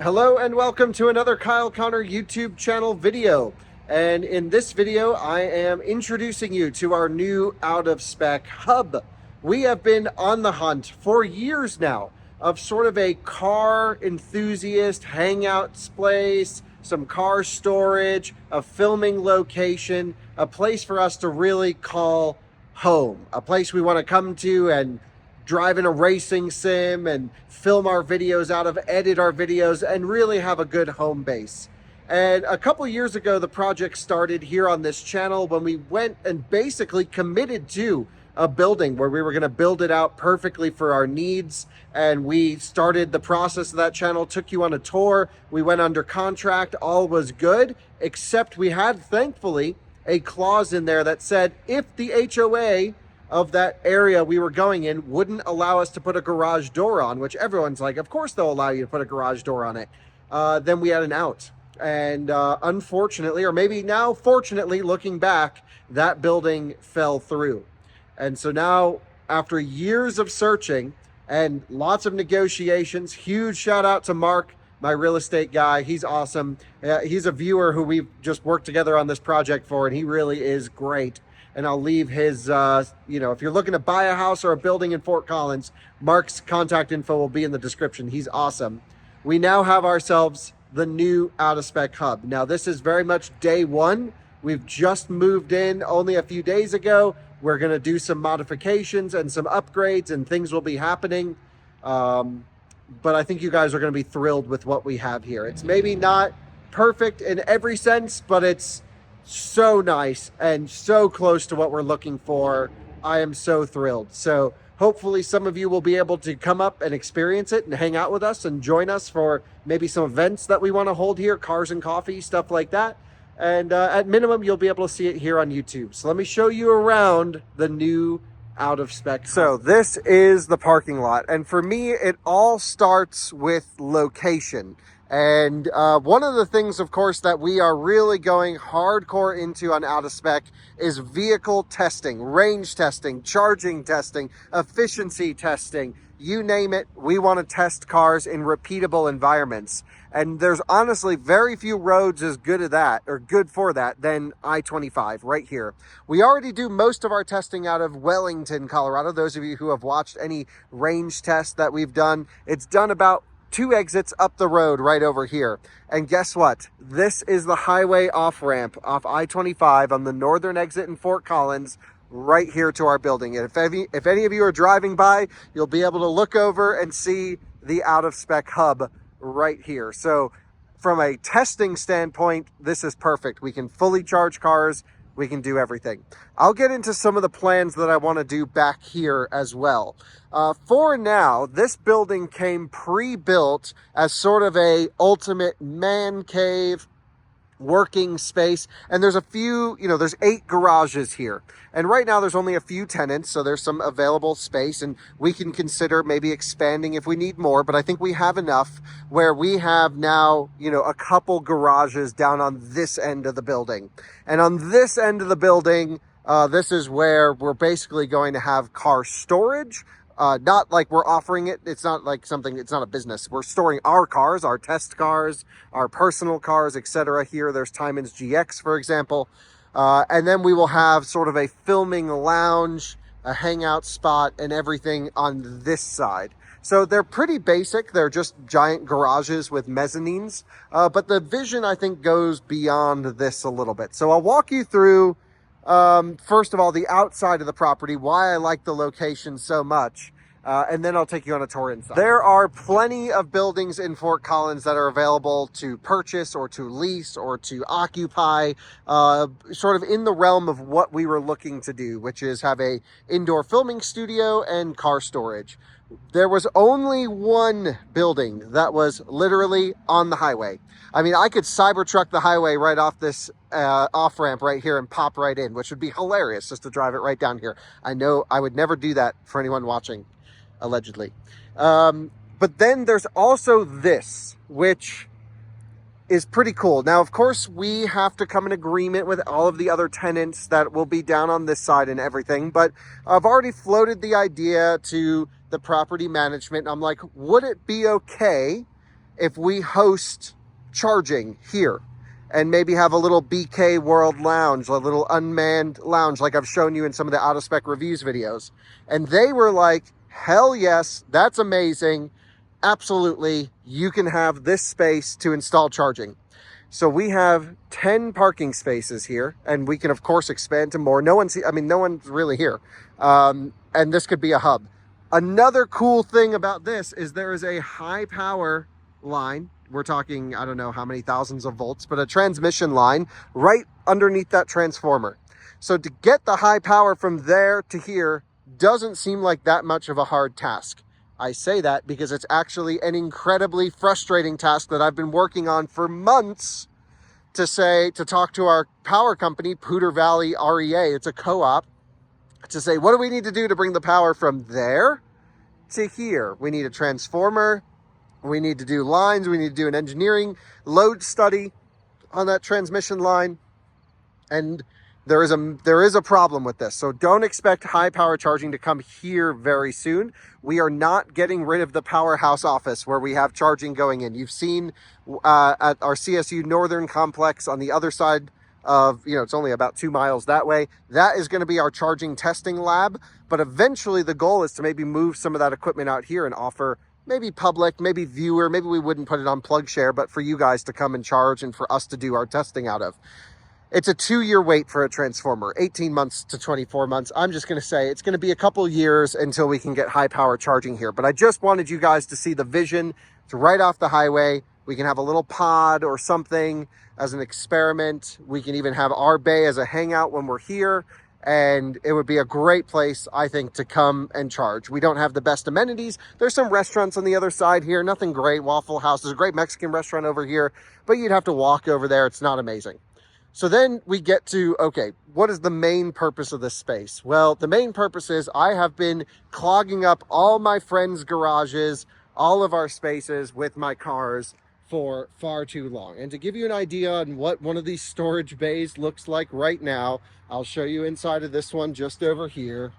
Hello and welcome to another Kyle Connor YouTube channel video. And in this video, I am introducing you to our new out of spec hub. We have been on the hunt for years now of sort of a car enthusiast hangout place, some car storage, a filming location, a place for us to really call home, a place we want to come to and drive in a racing sim and film our videos out of, edit our videos, and really have a good home base. And a couple years ago, the project started here on this channel when we went and basically committed to a building where we were going to build it out perfectly for our needs. And we started the process of that channel, took you on a tour. We went under contract. All was good, except we had, thankfully, a clause in there that said if the HOA of that area we were going in wouldn't allow us to put a garage door on, which everyone's like, of course they'll allow you to put a garage door on it, then we had an out. And unfortunately, or maybe now fortunately, looking back, that building fell through. And so now, after years of searching and lots of negotiations, huge shout out to Mark, my real estate guy. He's awesome. He's a viewer who we've just worked together on this project for, and he really is great. And I'll leave his, if you're looking to buy a house or a building in Fort Collins, Mark's contact info will be in the description. He's awesome. We now have ourselves the new out of spec hub. Now, this is very much day one. We've just moved in only a few days ago. We're going to do some modifications and some upgrades, and things will be happening. But I think you guys are going to be thrilled with what we have here. It's maybe not perfect in every sense, but it's so nice and so close to what we're looking for. I am so thrilled. So hopefully some of you will be able to come up and experience it and hang out with us and join us for maybe some events that we want to hold here, cars and coffee, stuff like that. And at minimum, you'll be able to see it here on YouTube. So let me show you around the new out of spec. So this is the parking lot. And for me, it all starts with location. And one of the things, of course, that we are really going hardcore into on out of spec is vehicle testing, range testing, charging testing, efficiency testing, you name it. We want to test cars in repeatable environments. And there's honestly very few roads as good at that, or good for that, than I-25 right here. We already do most of our testing out of Wellington, Colorado. Those of you who have watched any range tests that we've done, it's done about 2 exits up the road right over here. And guess what? This is the highway off-ramp off I-25 on the northern exit in Fort Collins, right here to our building. And if any of you are driving by, you'll be able to look over and see the out-of-spec hub right here. So from a testing standpoint, this is perfect. We can fully charge cars. We can do everything. I'll get into some of the plans that I want to do back here as well. For now, this building came pre-built as sort of a ultimate man cave working space. And there's a few, there's 8 garages here. And right now there's only a few tenants, so there's some available space, and we can consider maybe expanding if we need more. But I think we have enough where we have now, a couple garages down on this end of the building. And on this end of the building, this is where we're basically going to have car storage. Not like we're offering it. It's not like something, it's not a business. We're storing our cars, our test cars, our personal cars, etc. Here, there's Timon's GX, for example. And then we will have sort of a filming lounge, a hangout spot, and everything on this side. So they're pretty basic. They're just giant garages with mezzanines. But the vision, I think, goes beyond this a little bit. So I'll walk you through, first of all, the outside of the property, why I like the location so much. And then I'll take you on a tour inside. There are plenty of buildings in Fort Collins that are available to purchase or to lease or to occupy, sort of in the realm of what we were looking to do, which is have a indoor filming studio and car storage. There was only one building that was literally on the highway. I mean, I could Cybertruck the highway right off this off-ramp right here and pop right in, which would be hilarious just to drive it right down here. I know I would never do that for anyone watching, allegedly. But then there's also this, which is pretty cool. Now, of course, we have to come in agreement with all of the other tenants that will be down on this side and everything, but I've already floated the idea to the property management. I'm like, would it be okay if we host charging here and maybe have a little BK World Lounge, a little unmanned lounge like I've shown you in some of the out of spec reviews videos. And they were like, hell yes, that's amazing. Absolutely, you can have this space to install charging. So we have 10 parking spaces here, and we can of course expand to more. No one's really here. And this could be a hub. Another cool thing about this is there is a high power line. We're talking, I don't know how many thousands of volts, but a transmission line right underneath that transformer. So to get the high power from there to here doesn't seem like that much of a hard task. I say that because it's actually an incredibly frustrating task that I've been working on for months to talk to our power company, Poudre Valley REA, it's a co-op, to say, what do we need to do to bring the power from there to here? We need a transformer. We need to do lines. We need to do an engineering load study on that transmission line. And there is a problem with this. So don't expect high power charging to come here very soon. We are not getting rid of the powerhouse office where we have charging going in. You've seen at our CSU Northern complex on the other side of, it's only about 2 miles that way. That is going to be our charging testing lab. But eventually the goal is to maybe move some of that equipment out here and offer maybe public, maybe viewer, maybe we wouldn't put it on PlugShare, but for you guys to come and charge and for us to do our testing out of. It's a 2-year wait for a transformer, 18 months to 24 months. I'm just going to say it's going to be a couple years until we can get high power charging here. But I just wanted you guys to see the vision. It's right off the highway. We can have a little pod or something as an experiment. We can even have our bay as a hangout when we're here. And it would be a great place, I think, to come and charge. We don't have the best amenities. There's some restaurants on the other side here. Nothing great. Waffle House. There's a great Mexican restaurant over here. But you'd have to walk over there. It's not amazing. So then we get to, okay, what is the main purpose of this space? Well, the main purpose is I have been clogging up all my friends' garages, all of our spaces with my cars for far too long. And to give you an idea on what one of these storage bays looks like right now, I'll show you inside of this one just over here.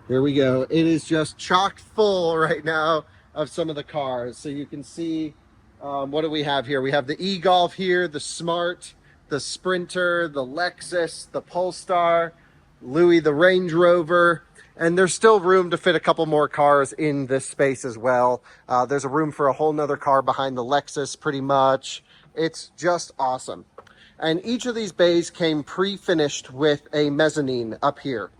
Here we go. It is just chock full right now of some of the cars. So you can see, what do we have here? We have the e-Golf here, the Smart, the Sprinter, the Lexus, the Polestar, Louis the Range Rover, and there's still room to fit a couple more cars in this space as well. There's a room for a whole nother car behind the Lexus pretty much. It's just awesome. And each of these bays came pre-finished with a mezzanine up here.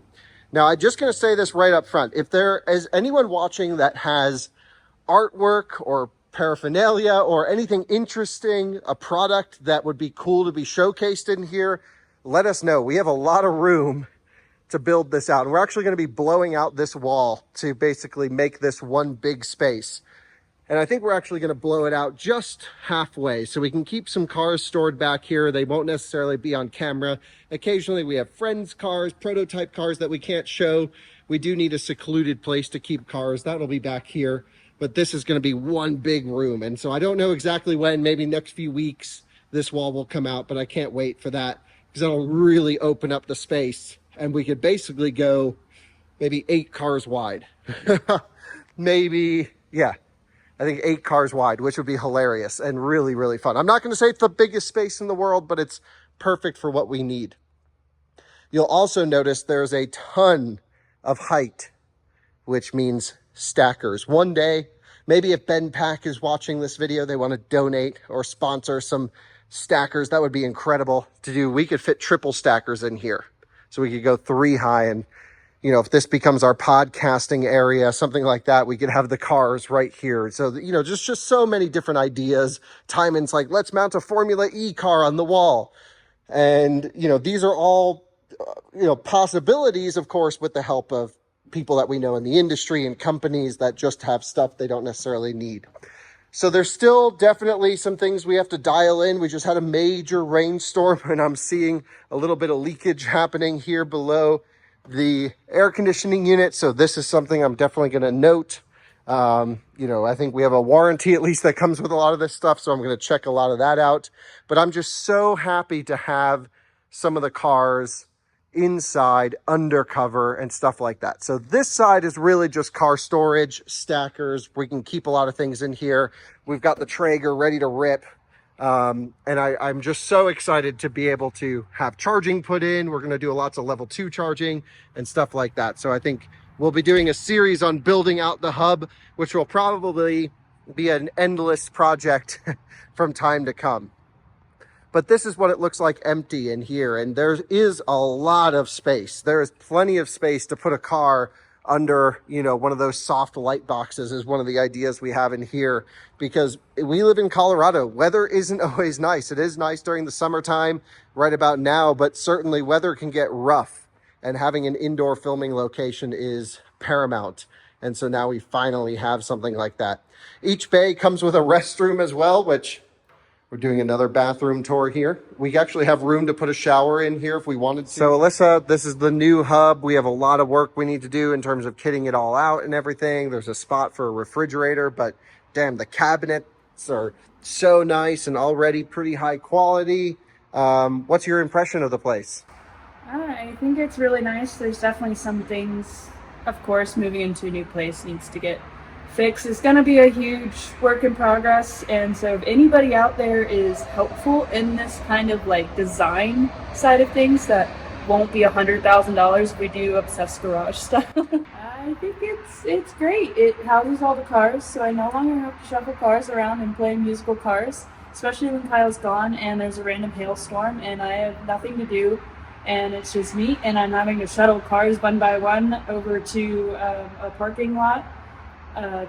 Now, I'm just going to say this right up front. If there is anyone watching that has artwork or paraphernalia or anything interesting, a product that would be cool to be showcased in here, let us know. We have a lot of room to build this out. And we're actually going to be blowing out this wall to basically make this one big space. And I think we're actually going to blow it out just halfway so we can keep some cars stored back here. They won't necessarily be on camera. Occasionally we have friends' cars, prototype cars that we can't show. We do need a secluded place to keep cars. That'll be back here. But this is going to be one big room. And so I don't know exactly when, maybe next few weeks, this wall will come out, but I can't wait for that because it'll really open up the space and we could basically go maybe 8 cars wide. Maybe, yeah, I think 8 cars wide, which would be hilarious and really, really fun. I'm not going to say it's the biggest space in the world, but it's perfect for what we need. You'll also notice there's a ton of height, which means stackers. One day, maybe if Ben Pack is watching this video, they want to donate or sponsor some stackers. That would be incredible to do. We could fit triple stackers in here. So we could go 3 high and, if this becomes our podcasting area, something like that, we could have the cars right here. So, just so many different ideas. Timon's like, let's mount a Formula E car on the wall. And, these are all, possibilities, of course, with the help of people that we know in the industry and companies that just have stuff they don't necessarily need. So there's still definitely some things we have to dial in. We just had a major rainstorm and I'm seeing a little bit of leakage happening here below the air conditioning unit. So this is something I'm definitely going to note. I think we have a warranty at least that comes with a lot of this stuff. So I'm going to check a lot of that out. But I'm just so happy to have some of the cars inside, undercover, and stuff like that. So this side is really just car storage, stackers. We can keep a lot of things in here. We've got the Traeger ready to rip. And I'm just so excited to be able to have charging put in. We're going to do lots of level 2 charging and stuff like that. So I think we'll be doing a series on building out the hub, which will probably be an endless project from time to come. But this is what it looks like empty in here. And there is a lot of space. There is plenty of space to put a car under, you know, one of those soft light boxes is one of the ideas we have in here, because we live in Colorado. Weather isn't always nice. It is nice during the summertime right about now, but certainly weather can get rough, and having an indoor filming location is paramount. And so now we finally have something like that. Each bay comes with a restroom as well, which we're doing another bathroom tour here. We actually have room to put a shower in here if we wanted to. So Alyssa, this is the new hub. We have a lot of work we need to do in terms of kitting it all out and everything. There's a spot for a refrigerator, but damn, the cabinets are so nice and already pretty high quality. What's your impression of the place? I think it's really nice. There's definitely some things, of course, moving into a new place needs to get fixed. It's going to be a huge work in progress, and so if anybody out there is helpful in this kind of like design side of things that won't be $100,000 if we do obsessed garage stuff. I think it's great. It houses all the cars, so I no longer have to shuffle cars around and play musical cars, especially when Kyle's gone and there's a random hailstorm and I have nothing to do and it's just me and I'm having to shuttle cars one by one over to a parking lot,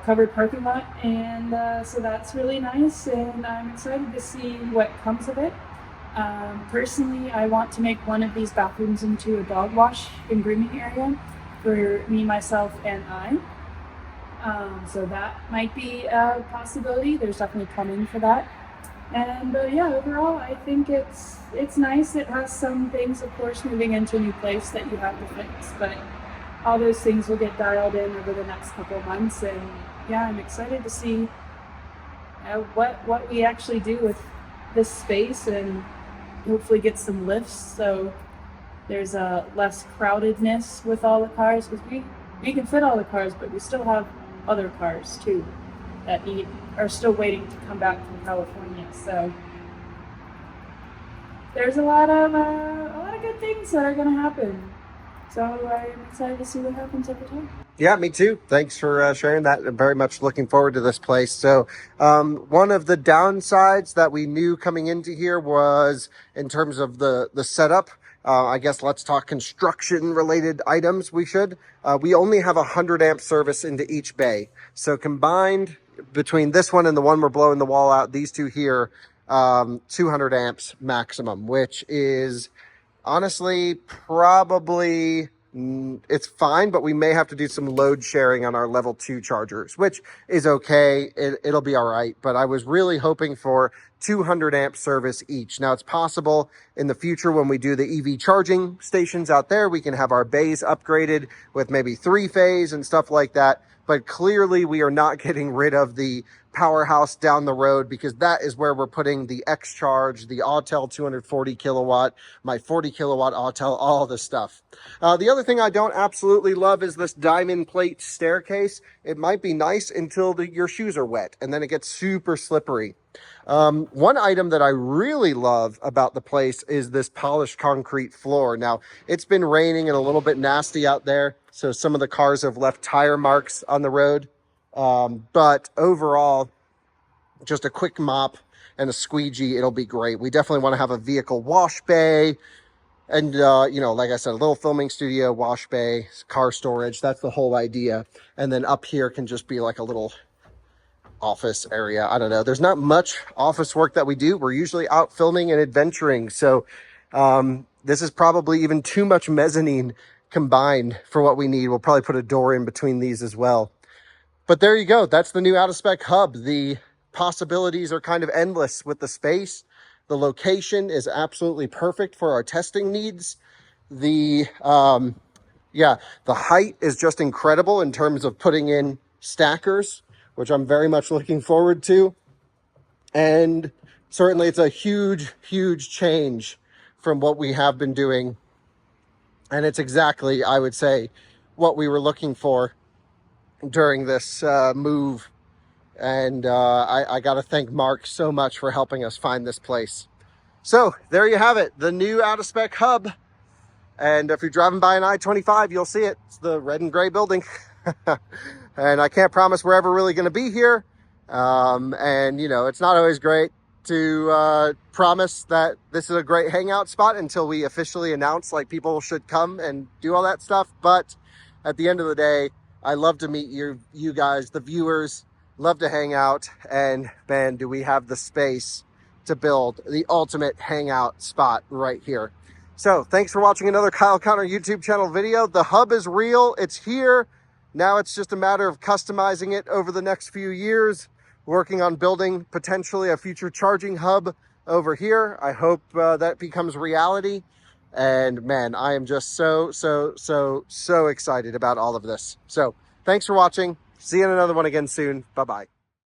covered parking lot, and so that's really nice, and I'm excited to see what comes of it. Personally, I want to make one of these bathrooms into a dog wash and grooming area for me, myself, and I. So that might be a possibility. There's definitely plumbing for that. And yeah, overall, I think it's nice. It has some things, of course, moving into a new place that you have to fix, but all those things will get dialed in over the next couple of months. And yeah, I'm excited to see what we actually do with this space, and hopefully get some lifts so there's a less crowdedness with all the cars, because we can fit all the cars, but we still have other cars too that are still waiting to come back from California. So there's a lot of good things that are going to happen. So I'm excited to see what happens over time. Yeah, me too. Thanks for sharing that. I'm very much looking forward to this place. So one of the downsides that we knew coming into here was in terms of the setup. I guess let's talk construction related items. We only have 100 amp service into each bay. So combined between this one and the one we're blowing the wall out, these two here, 200 amps maximum, which is honestly probably it's fine, but we may have to do some load sharing on our level 2 chargers, which is okay. It'll be all right. But I was really hoping for 200 amp service each. Now it's possible in the future when we do the EV charging stations out there, we can have our bays upgraded with maybe 3-phase and stuff like that. But clearly we are not getting rid of the powerhouse down the road, because that is where we're putting the X Charge, the Autel 240 kilowatt, my 40 kilowatt Autel, all the stuff. The other thing I don't absolutely love is this diamond plate staircase. It might be nice until your shoes are wet, and then it gets super slippery. One item that I really love about the place is this polished concrete floor. Now, it's been raining and a little bit nasty out there, so some of the cars have left tire marks on the road. But overall, just a quick mop and a squeegee, it'll be great. We definitely want to have a vehicle wash bay and, you know, like I said, a little filming studio, wash bay, car storage. That's the whole idea. And then up here can just be like a little office area. I don't know. There's not much office work that we do. We're usually out filming and adventuring. So, this is probably even too much mezzanine combined for what we need. We'll probably put a door in between these as well. But there you go. That's the new out-of-spec hub. The possibilities are kind of endless with the space. The location is absolutely perfect for our testing needs. The height is just incredible in terms of putting in stackers, which I'm very much looking forward to. And certainly it's a huge, huge change from what we have been doing And it's exactly, I would say, what we were looking for during this move. And I got to thank Mark so much for helping us find this place. So there you have it, the new Out of Spec hub. And if you're driving by an I-25, you'll see it. It's the red and gray building. And I can't promise we're ever really going to be here. And, you know, it's not always great to promise that this is a great hangout spot until we officially announce, like, people should come and do all that stuff. But at the end of the day, I love to meet you guys, the viewers, love to hang out. And man, do we have the space to build the ultimate hangout spot right here. So thanks for watching another Kyle Connor YouTube channel video. The hub is real, it's here. Now it's just a matter of customizing it over the next few years, working on building potentially a future charging hub over here. I hope that becomes reality. And man, I am just so excited about all of this. So thanks for watching. See you in another one again soon. Bye-bye.